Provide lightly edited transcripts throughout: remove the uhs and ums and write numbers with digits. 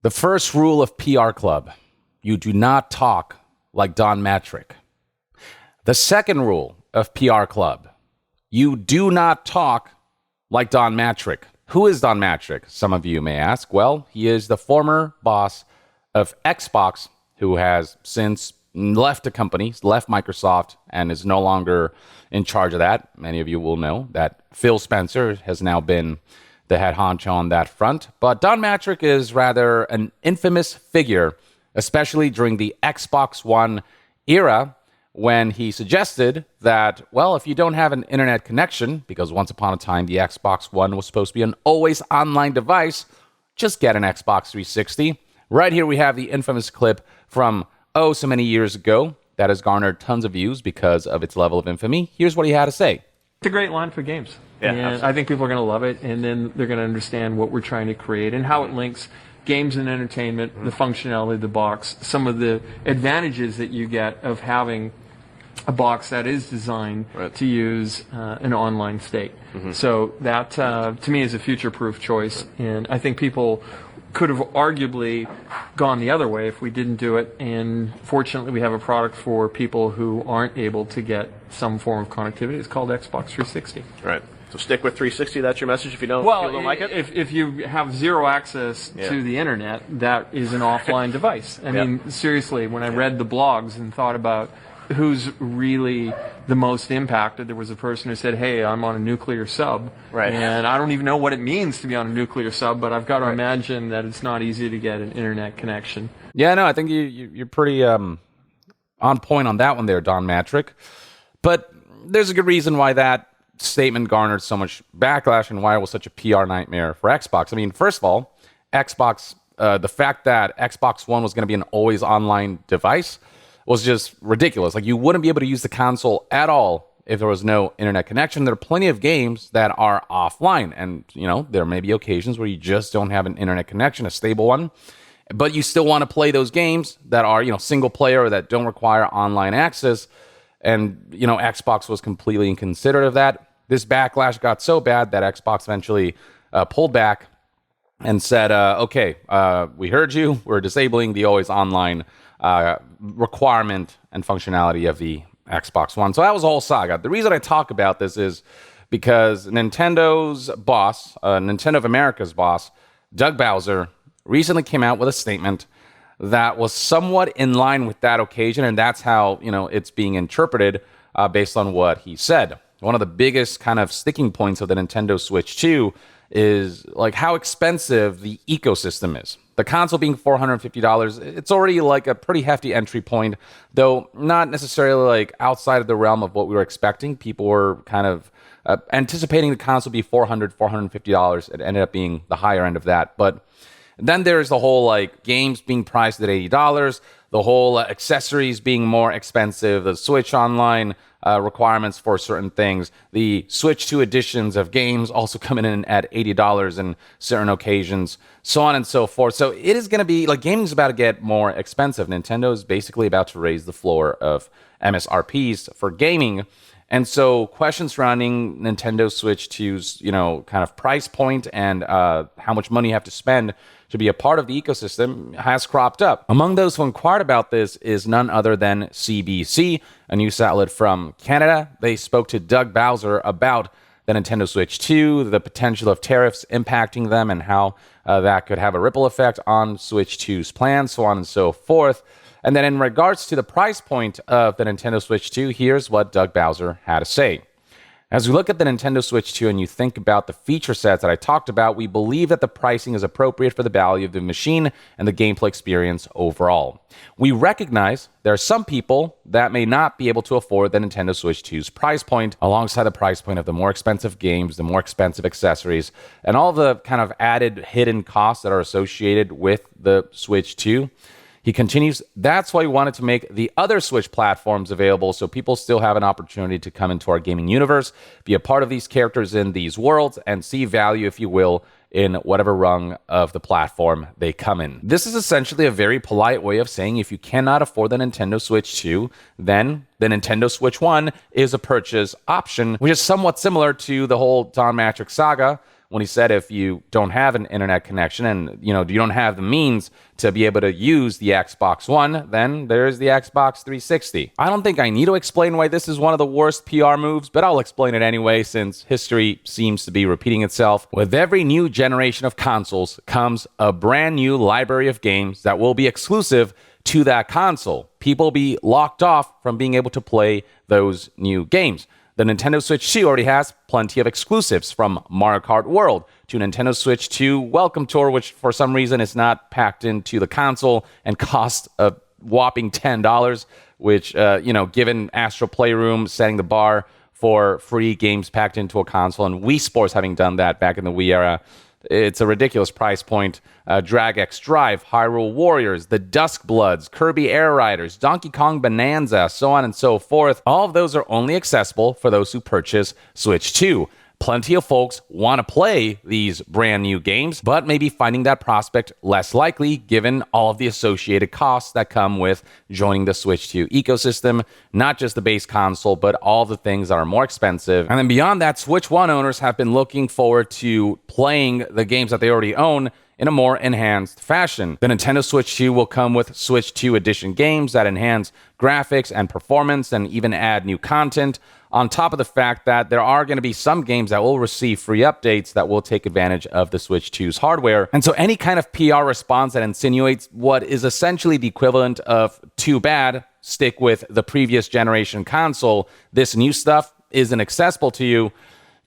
The first rule of PR Club, you do not talk like Don Mattrick. The second rule of PR Club, you do not talk like Don Mattrick. Who is Don Mattrick? Some of you may ask. Well, he is the former boss of Xbox, who has since left the company, left Microsoft, and is no longer in charge of that. Many of you will know that Phil Spencer has now been the head honcho on that front. But Don Mattrick is rather an infamous figure, especially during the Xbox One era, when he suggested that, well, if you don't have an internet connection, because once upon a time the Xbox One was supposed to be an always online device, just get an Xbox 360. Right here we have the infamous clip from so many years ago that has garnered tons of views because of its level of infamy. Here's what he had to say. It's a great line for games. Yeah, and absolutely. I think people are going to love it, and then they're going to understand what we're trying to create and how it links games and entertainment, the functionality of the box, some of the advantages that you get of having a box that is designed to use an online state. So that, to me, is a future-proof choice, and I think people could have arguably gone the other way if we didn't do it, and fortunately we have a product for people who aren't able to get some form of connectivity. It's called Xbox 360. Right. So stick with 360. That's your message. If you don't, like it. If you have zero access to the internet, that is an offline device. I mean, seriously, when I read the blogs and thought about who's really the most impacted, there was a person who said, hey, I'm on a nuclear sub, and I don't even know what it means to be on a nuclear sub, but I've got to imagine that it's not easy to get an internet connection. Yeah, no, I think you're pretty on point on that one there, Don Mattrick. But there's a good reason why that statement garnered so much backlash and why it was such a PR nightmare for Xbox. I mean, first of all, Xbox, the fact that Xbox One was going to be an always online device was just ridiculous. Like, you wouldn't be able to use the console at all if there was no internet connection. There are plenty of games that are offline, and there may be occasions where you just don't have an internet connection, a stable one, but you still want to play those games that are single player or that don't require online access. And Xbox was completely inconsiderate of that. This backlash got so bad that Xbox eventually pulled back and said, okay, we heard you. We're disabling the always online requirement and functionality of the Xbox One. So that was a whole saga. The reason I talk about this is because Nintendo's boss, Nintendo of America's boss, Doug Bowser, recently came out with a statement that was somewhat in line with that occasion, and that's how it's being interpreted based on what he said. One of the biggest kind of sticking points of the Nintendo Switch 2 is like how expensive the ecosystem is. The console being $450, it's already like a pretty hefty entry point, though not necessarily like outside of the realm of what we were expecting. People were kind of anticipating the console be $450. It ended up being the higher end of that. But then there's the whole like games being priced at $80, the whole accessories being more expensive, the Switch Online requirements for certain things, the Switch 2 editions of games also coming in at $80 in certain occasions, so on and so forth. So it is going to be like gaming's about to get more expensive. Nintendo is basically about to raise the floor of MSRPs for gaming. And so questions surrounding Nintendo Switch 2's, kind of price point and how much money you have to spend to be a part of the ecosystem has cropped up. Among those who inquired about this is none other than CBC, a news outlet from Canada. They spoke to Doug Bowser about the Nintendo Switch 2, the potential of tariffs impacting them, and how that could have a ripple effect on Switch 2's plans, so on and so forth. And then in regards to the price point of the Nintendo Switch 2, here's what Doug Bowser had to say. As we look at the Nintendo Switch 2 and you think about the feature sets that I talked about, we believe that the pricing is appropriate for the value of the machine and the gameplay experience overall. We recognize there are some people that may not be able to afford the Nintendo Switch 2's price point, alongside the price point of the more expensive games, the more expensive accessories, and all the kind of added hidden costs that are associated with the Switch 2. He continues, that's why we wanted to make the other Switch platforms available so people still have an opportunity to come into our gaming universe, be a part of these characters in these worlds, and see value, if you will, in whatever rung of the platform they come in. This is essentially a very polite way of saying if you cannot afford the Nintendo Switch 2, then the Nintendo Switch 1 is a purchase option, which is somewhat similar to the whole Don Mattrick saga, when he said if you don't have an internet connection and you don't have the means to be able to use the Xbox One, then there's the Xbox 360. I don't think I need to explain why this is one of the worst PR moves, but I'll explain it anyway since history seems to be repeating itself. With every new generation of consoles comes a brand new library of games that will be exclusive to that console. People will be locked off from being able to play those new games. The Nintendo Switch 2 already has plenty of exclusives, from Mario Kart World to Nintendo Switch 2 Welcome Tour, which for some reason is not packed into the console and costs a whopping $10, which, given Astro Playroom setting the bar for free games packed into a console, and Wii Sports having done that back in the Wii era, it's a ridiculous price point. Drag X Drive, Hyrule Warriors, the Dusk Bloods, Kirby Air Riders, Donkey Kong Bonanza, so on and so forth. All of those are only accessible for those who purchase Switch 2. Plenty of folks want to play these brand new games, but maybe finding that prospect less likely given all of the associated costs that come with joining the Switch 2 ecosystem, not just the base console, but all the things that are more expensive. And then beyond that, Switch 1 owners have been looking forward to playing the games that they already own in a more enhanced fashion. The Nintendo Switch 2 will come with Switch 2 edition games that enhance graphics and performance and even add new content, on top of the fact that there are going to be some games that will receive free updates that will take advantage of the Switch 2's hardware. And so any kind of PR response that insinuates what is essentially the equivalent of too bad, stick with the previous generation console, this new stuff isn't accessible to you,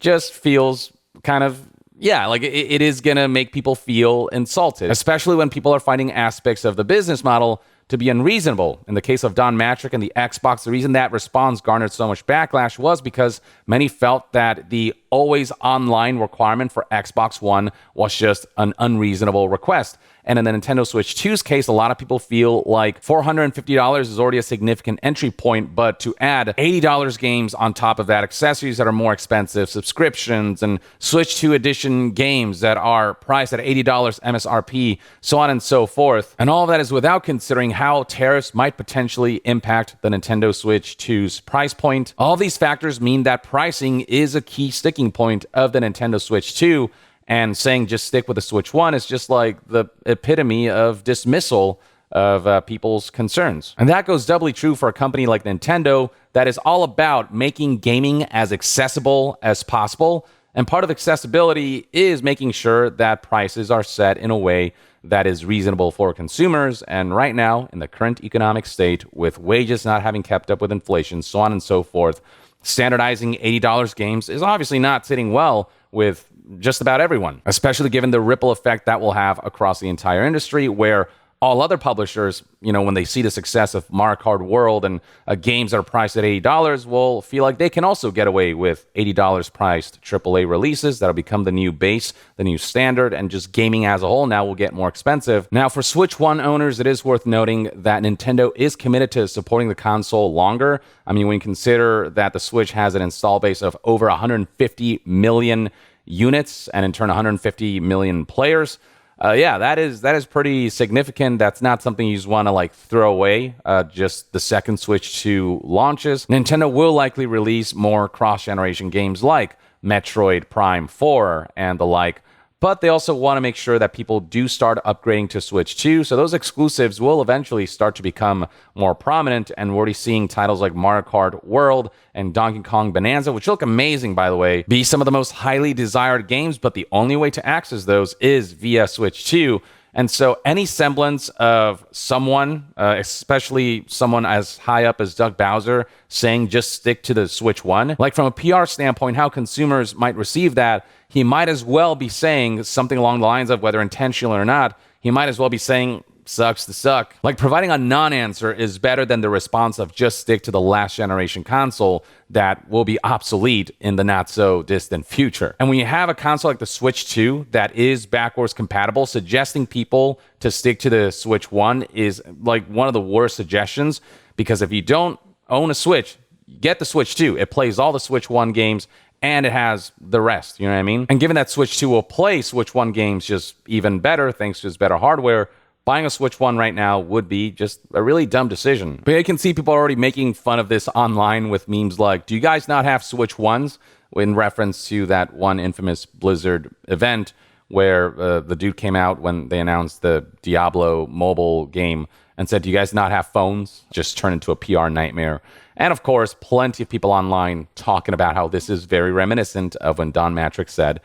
just feels kind of like it is going to make people feel insulted, especially when people are finding aspects of the business model to be unreasonable. In the case of Don Mattrick and the Xbox, the reason that response garnered so much backlash was because many felt that the always online requirement for Xbox One was just an unreasonable request. And in the Nintendo Switch 2's case, a lot of people feel like $450 is already a significant entry point, but to add $80 games on top of that, accessories that are more expensive, subscriptions, and Switch 2 edition games that are priced at $80 MSRP, so on and so forth. And all of that is without considering how tariffs might potentially impact the Nintendo Switch 2's price point. All these factors mean that pricing is a key sticking point of the Nintendo Switch 2, and saying just stick with the Switch 1 is just like the epitome of dismissal of people's concerns. And that goes doubly true for a company like Nintendo that is all about making gaming as accessible as possible. And part of accessibility is making sure that prices are set in a way that is reasonable for consumers. And right now, in the current economic state, with wages not having kept up with inflation, so on and so forth, standardizing $80 games is obviously not sitting well with just about everyone, especially given the ripple effect that will have across the entire industry, where all other publishers, when they see the success of Mario Kart World and games that are priced at $80, will feel like they can also get away with $80 priced AAA releases that'll become the new base, the new standard, and just gaming as a whole now will get more expensive. Now, for Switch 1 owners, it is worth noting that Nintendo is committed to supporting the console longer. I mean, when you consider that the Switch has an install base of over 150 million units and in turn 150 million players, that is pretty significant. That's not something you just want to throw away just the second Switch 2 launches. Nintendo will likely release more cross-generation games like Metroid Prime 4 and the like, but they also want to make sure that people do start upgrading to Switch 2, so those exclusives will eventually start to become more prominent, and we're already seeing titles like Mario Kart World and Donkey Kong Bonanza, which look amazing, by the way, be some of the most highly desired games, but the only way to access those is via Switch 2. And so any semblance of someone, especially someone as high up as Doug Bowser, saying just stick to the Switch 1, from a PR standpoint, how consumers might receive that, he might as well be saying something along the lines of, whether intentional or not, he might as well be saying, sucks to suck. Providing a non-answer is better than the response of just stick to the last generation console that will be obsolete in the not so distant future. And when you have a console like the Switch 2 that is backwards compatible, suggesting people to stick to the Switch 1 is one of the worst suggestions, because if you don't own a Switch, get the Switch 2. It plays all the Switch 1 games and it has the rest, you know what I mean? And given that Switch 2 will play Switch 1 games just even better thanks to its better hardware, buying a Switch 1 right now would be just a really dumb decision. But I can see people already making fun of this online with memes like, do you guys not have Switch 1s? In reference to that one infamous Blizzard event where the dude came out when they announced the Diablo mobile game and said, do you guys not have phones? Just turned into a PR nightmare. And of course, plenty of people online talking about how this is very reminiscent of when Don Mattrick said,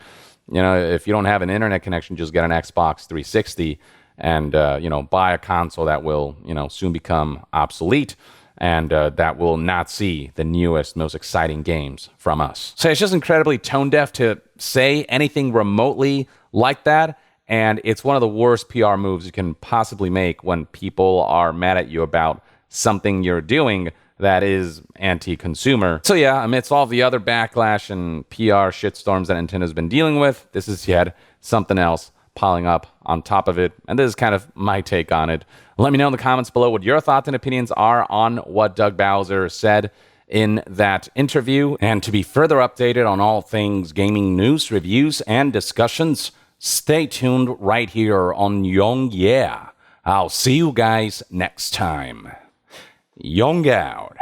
you know, if you don't have an internet connection, just get an Xbox 360 and, buy a console that will, soon become obsolete and that will not see the newest, most exciting games from us. So it's just incredibly tone deaf to say anything remotely like that. And it's one of the worst PR moves you can possibly make when people are mad at you about something you're doing that is anti-consumer. So yeah, amidst all the other backlash and PR shitstorms that Nintendo's been dealing with, this is yet something else piling up on top of it. And this is kind of my take on it. Let me know in the comments below what your thoughts and opinions are on what Doug Bowser said in that interview. And to be further updated on all things gaming news, reviews, and discussions, stay tuned right here on Young Yeah. I'll see you guys next time. Young out.